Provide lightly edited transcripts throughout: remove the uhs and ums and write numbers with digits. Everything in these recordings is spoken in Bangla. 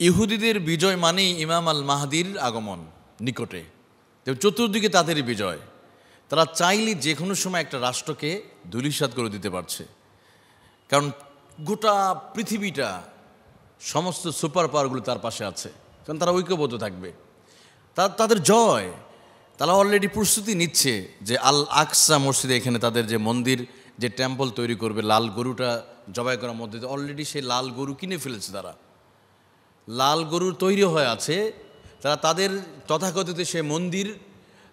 ইহুদিদের বিজয় মানেই ইমাম আল মাহদির আগমন নিকটে, চতুর্দিকে তাদের বিজয়। তারা চাইলে যে কোনো সময় একটা রাষ্ট্রকে ধূলিসাৎ করে দিতে পারছে, কারণ গোটা পৃথিবীটা সমস্ত সুপার পাওয়ারগুলো তার পাশে আছে, কারণ তারা ঐক্যবদ্ধ থাকবে। তাদের জয়, তারা অলরেডি প্রস্তুতি নিচ্ছে যে আল আকসা মসজিদে এখানে তাদের যে মন্দির, যে টেম্পল তৈরি করবে, লাল গরুটা জবাই করার মধ্যে অলরেডি সেই লাল গরু কিনে ফেলেছে। তারা লাল গরু তৈরি হয়ে আছে, তারা তাদের তথাকথিত সে মন্দির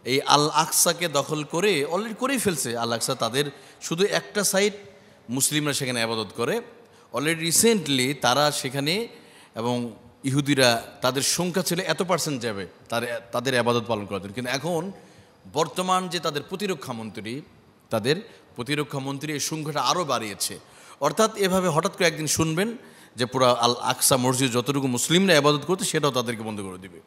এই আল আকসাকে দখল করে অলরেডি করেই ফেলছে। আল আকসা তাদের শুধু একটা সাইড, মুসলিমরা সেখানে আবাদত করে অলরেডি রিসেন্টলি তারা সেখানে, এবং ইহুদিরা তাদের সংখ্যা ছিল এত পার্সেন্ট যাবে তাদের আবাদত পালন করার জন্য। কিন্তু এখন বর্তমান যে তাদের প্রতিরক্ষা মন্ত্রী এই সংখ্যাটা আরও বাড়িয়েছে। অর্থাৎ এভাবে হঠাৎ করে একদিন শুনবেন যে পুরো আল আকসা মসজিদ যতটুকু মুসলিমরা আবাদত করতে সেটাও তাদেরকে বন্ধ করে দিবে,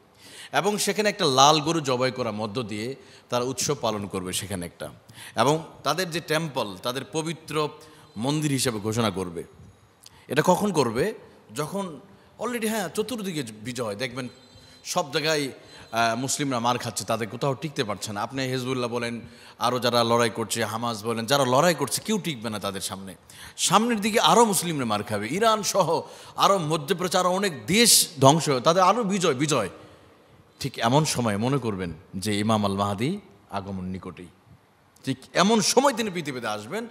এবং সেখানে একটা লাল গরু জবাই করার মধ্য দিয়ে তারা উৎসব পালন করবে সেখানে একটা, এবং তাদের যে টেম্পল তাদের পবিত্র মন্দির হিসেবে ঘোষণা করবে। এটা কখন করবে? যখন অলরেডি চতুর্দিকে বিজয়, দেখবেন সব জায়গায় মুসলিমরা মার খাচ্ছে, তাদের কোথাও টিকতে পারছে না। আপনি হিজবুল্লাহ বলেন, আরও যারা লড়াই করছে, হামাস বলেন, যারা লড়াই করছে কেউ টিকবে না তাদের সামনের দিকে আরও মুসলিমরা মার খাবে। ইরান সহ আরও মধ্যপ্রাচ্য আরও অনেক দেশ ধ্বংস, তাদের আরও বিজয়। ঠিক এমন সময় মনে করবেন যে ইমাম আল মাহদি আগমন নিকটেই। ঠিক এমন সময় তিনি পৃথিবীতে আসবেন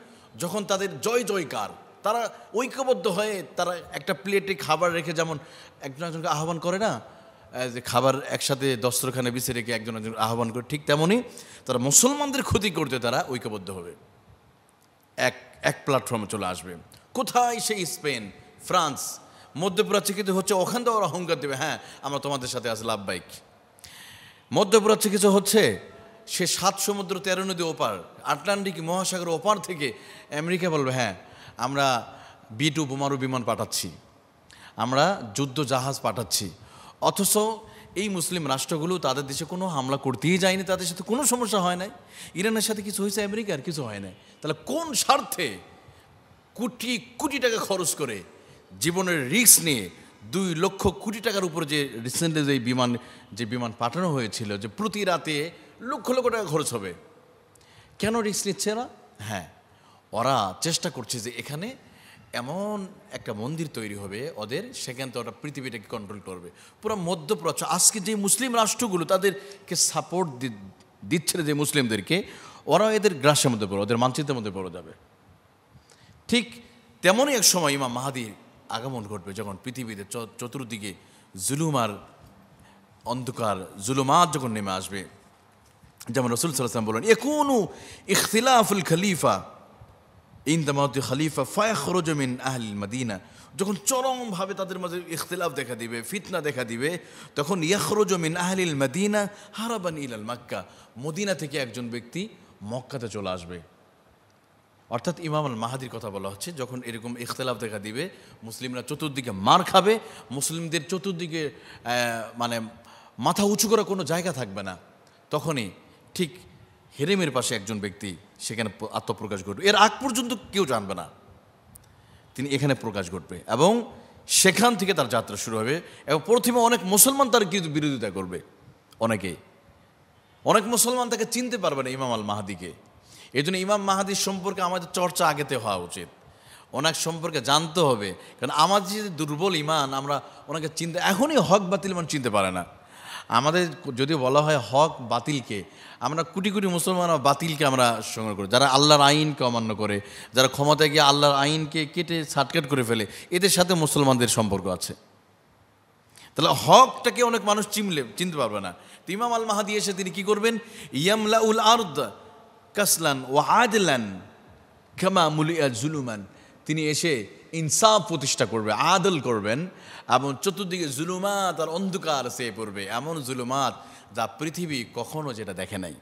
যখন তাদের জয়কার, তারা ঐক্যবদ্ধ হয়ে তারা একটা প্লেটে খাবার রেখে, যেমন একজনকে আহ্বান করে না, যে খাবার একসাথে দস্তরখানে বিছিয়ে রেখে একজন আহ্বান করে, ঠিক তেমনই তারা মুসলমানদের ক্ষতি করতে তারা ঐক্যবদ্ধ হবে, এক প্ল্যাটফর্মে চলে আসবে। কোথায়? সেই স্পেন, ফ্রান্স, মধ্যপ্রাচ্যে কিন্তু হচ্ছে, ওখান থেকে ওরা হুঙ্কার দেবে, আমরা তোমাদের সাথে আছি, লাভবাইক। মধ্যপ্রাচ্যে কিছু হচ্ছে, সে 7 সমুদ্র 13 নদী ওপার, আটলান্টিক মহাসাগর ওপার থেকে আমেরিকা বলবে, আমরা B-2 বোমারু বিমান পাঠাচ্ছি, আমরা যুদ্ধ জাহাজ পাঠাচ্ছি। অথচ এই মুসলিম রাষ্ট্রগুলো তাদের দেশে কোনো হামলা করতেই যায়নি, তাদের সাথে কোনো সমস্যা হয় নাই। ইরানের সাথে কিছু হয়েছে, আমেরিকার কিছু হয় নাই। তাহলে কোন স্বার্থে কোটি টাকা খরচ করে, জীবনের রিস্ক নিয়ে 2 লক্ষ কোটি টাকার উপর যে রিসেন্টলি যে বিমান পাঠানো হয়েছিল, যে প্রতি রাতে লক্ষ টাকা খরচ হবে, কেন রিস্ক নিচ্ছে না? ওরা চেষ্টা করছে যে এখানে এমন একটা মন্দির তৈরি হবে ওদের, সেখান থেকে ওরা পৃথিবীটাকে কন্ট্রোল করবে। পুরো মধ্যপ্রাচ্য আজকে যে মুসলিম রাষ্ট্রগুলো তাদেরকে সাপোর্ট দিচ্ছে যে মুসলিমদেরকে, ওরা এদের গ্রাসের মধ্যে পড়ে, ওদের মানচিত্রের মধ্যে পড়ে যাবে। ঠিক তেমনই এক সময় ইমাম মাহদির আগমন ঘটবে, যখন পৃথিবীতে চতুর্দিকে অন্ধকার জুলুমাত যখন নেমে আসবে। যেমন রাসূল সাল্লাল্লাহু আলাইহি ওয়াসাল্লাম বলেন, ইয়াকুনু ইখতিলাফুল খলিফা ইনদা মাউতি খলিফা ফায়াখরুজু মিন আহলিল মদিনা, যখন চরমভাবে তাদের মাঝে ইখতিলাফ দেখা দিবে, ফিতনা দেখা দিবে, তখন ইয়াখরুজু মিন আহলিল মদিনা হারাবান ইলাল মক্কা, মদিনা থেকে একজন ব্যক্তি মক্কাতে চলে আসবে। অর্থাৎ ইমাম আল মাহদির কথা বলা হচ্ছে, যখন এরকম ইখতিলাফ দেখা দিবে, মুসলিমরা চতুর্দিকে মার খাবে, মুসলিমদের চতুর্দিকে মাথা উঁচু করা কোনো জায়গা থাকবে না, তখনই ঠিক হেরেমের পাশে একজন ব্যক্তি সেখানে আত্মপ্রকাশ ঘটবে। এর আগ পর্যন্ত কেউ জানবে না, তিনি এখানে প্রকাশ ঘটবে, এবং সেখান থেকে তার যাত্রা শুরু হবে। এবং প্রথমে অনেক মুসলমান তার কিন্তু বিরোধিতা করবে, অনেক মুসলমান তাকে চিনতে পারবে না ইমাম আল মাহদিকে। এই জন্য ইমাম মাহদির সম্পর্কে আমাদের চর্চা আগেতে হওয়া উচিত, ওনার সম্পর্কে জানতে হবে, কারণ আমাদের যে দুর্বল ইমান, আমরা ওনাকে এখনই হক বাতিল ইমান চিনতে পারে না। আমাদের যদি বলা হয় হক বাতিলকে, আমরা কোটি মুসলমান বাতিলকে আমরা সংগ্রহ করি, যারা আল্লাহর আইনকে অমান্য করে, যারা ক্ষমতায় গিয়ে আল্লাহর আইনকে কেটে ছাটকাট করে ফেলে, এদের সাথে মুসলমানদের সম্পর্ক আছে। তাহলে হকটাকে অনেক মানুষ চিনতে পারবে না। তো ইমাম আল মাহদি এসে তিনি কি করবেন? ইয়ামলাউল আরদ কাসলান ওয়া আদলান কামা মুলিয়া জুলুমান, তিনি এসে ইনসাফ প্রতিষ্ঠা করবে, আদল করবেন, এবং চতুর্দিকে জুলুমাত আর অন্ধকার চেয়ে পড়বে, এমন জুলুমাত যা পৃথিবী কখনো যেটা দেখে নাই।